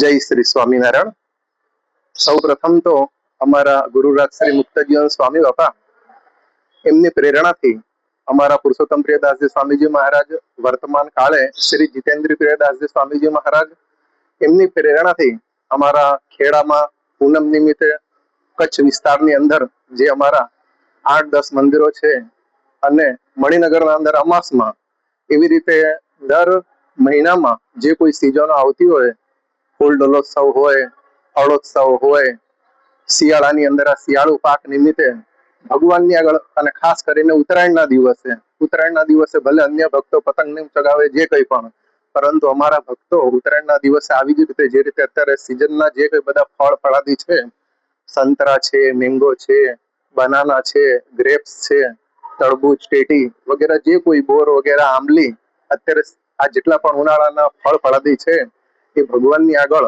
જય શ્રી સ્વામિનારાયણ। સૌ પ્રથમ તો અમારા ગુરુરાજ શ્રી મુક્તજીવન સ્વામી બાપા એમની પ્રેરણાથી અમારા પુરુષોત્તમ પ્રિયદાસજી સ્વામીજી મહારાજ, વર્તમાન કાળે શ્રી જીતેન્દ્ર પ્રિયદાસજી સ્વામીજી મહારાજ, એમની પ્રેરણાથી અમારા ખેડામાં પૂનમ નિમિત્તે કચ્છ વિસ્તારની અંદર જે અમારા 8-10 મંદિરો છે અને મણિનગરના અંદર અમાસમાં એવી રીતે દર મહિનામાં જે કોઈ સિઝનો આવતી હોય, ફૂલ ડોલોત્સવ હોય, ફળોત્સવ હોય, શિયાળાની અંદર આ શિયાળુ પાક નિમિત્તે ભગવાનની આગળ અને ખાસ કરીને ઉત્તરાયણના દિવસે ભલે અન્ય ભક્તો પતંગ નહીં ચગાવે જે કંઈ પણ, પરંતુ અમારા ભક્તો ઉત્તરાયણના દિવસે આવી જ રીતે જે રીતે અત્યારે સિઝનના જે કંઈ બધા ફળ ફળાદી છે, સંતરા છે, મેંગો છે, બનાના છે, ગ્રેપ્સ છે, તરબૂચ, ટેટી વગેરે જે કોઈ બોર વગેરે, આંબલી, અત્યારે આ જેટલા પણ ઉનાળાના ફળ ફળાદી છે એ ભગવાનની આગળ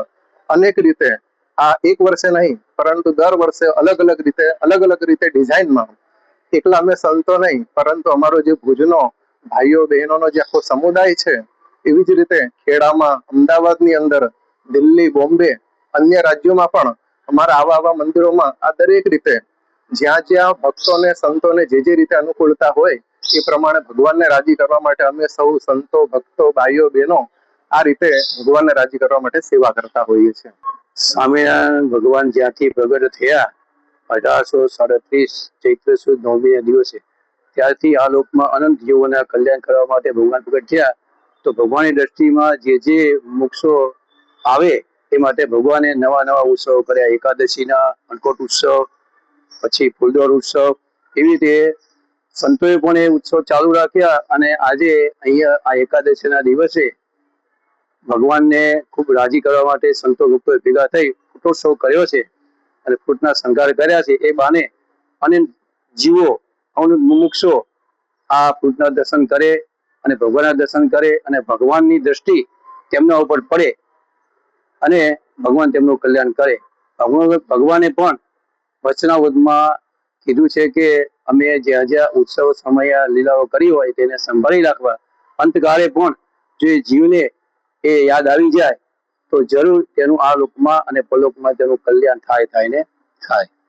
અનેક રીતે આ એક વર્ષે નહીં પરંતુ દર વર્ષે અલગ અલગ રીતે ડિઝાઇનમાં, એકલા અમે સંતો નહીં પરંતુ અમારો જે ભુજનો ભાઈઓ બહેનોનો જે આખો સમુદાય છે, એવી જ રીતે ખેડામાં, અમદાવાદની અંદર, દિલ્હી, બોમ્બે, અન્ય રાજ્યોમાં પણ અમારા આવા મંદિરોમાં આ દરેક રીતે જ્યાં જ્યાં ભક્તોને સંતોને જે રીતે અનુકૂળતા હોય એ પ્રમાણે ભગવાનને રાજી કરવા માટે અમે સૌ સંતો, ભક્તો, ભાઈઓ બહેનો આ રીતે ભગવાનને રાજી કરવા માટે સેવા કરતા હોઈએ છીએ। સ્વામિનારાયણ ભગવાન જ્યાંથી પ્રગટ થયા 1837 ચૈત્ર સુદ 9મી દિવસે, ત્યારથી આ લોકમાં અનંત જીવોના કલ્યાણ કરવા માટે ભગવાન પ્રગટ થયા। તો ભગવાનની દ્રષ્ટિમાં જે મોક્ષો આવે એ માટે ભગવાને નવા ઉત્સવો કર્યા। એકાદશીના અન્નકોટ ઉત્સવ, પછી ફૂલદોર ઉત્સવ, એવી રીતે સંતોએ પણ એ ઉત્સવ ચાલુ રાખ્યા। અને આજે અહીંયા આ એકાદશીના દિવસે ભગવાનને ખૂબ રાજી કરવા માટે સંતો ભક્તોએ ભેગા થઈ ફૂટોત્સવ કર્યો છે અને ફૂટના શણગાર કર્યા છે। એ બાને અને જીવો અને મુમુક્ષો આ ફૂટના દર્શન કરે અને ભગવાનના દર્શન કરે અને ભગવાનની દ્રષ્ટિ તેમના ઉપર પડે અને ભગવાન તેમનું કલ્યાણ કરે। ભગવાને પણ વચનાવધમાં કીધું છે કે અમે જ્યાં જ્યાં ઉત્સવ સમય લીલાઓ કરી હોય તેને સંભાળી રાખવા, અંતકાળે પણ જો એ જીવને એ યાદ આવી જાય તો જરૂર તેનું આ લોકમાં અને પરલોકમાં તેનું કલ્યાણ થાય ને થાય।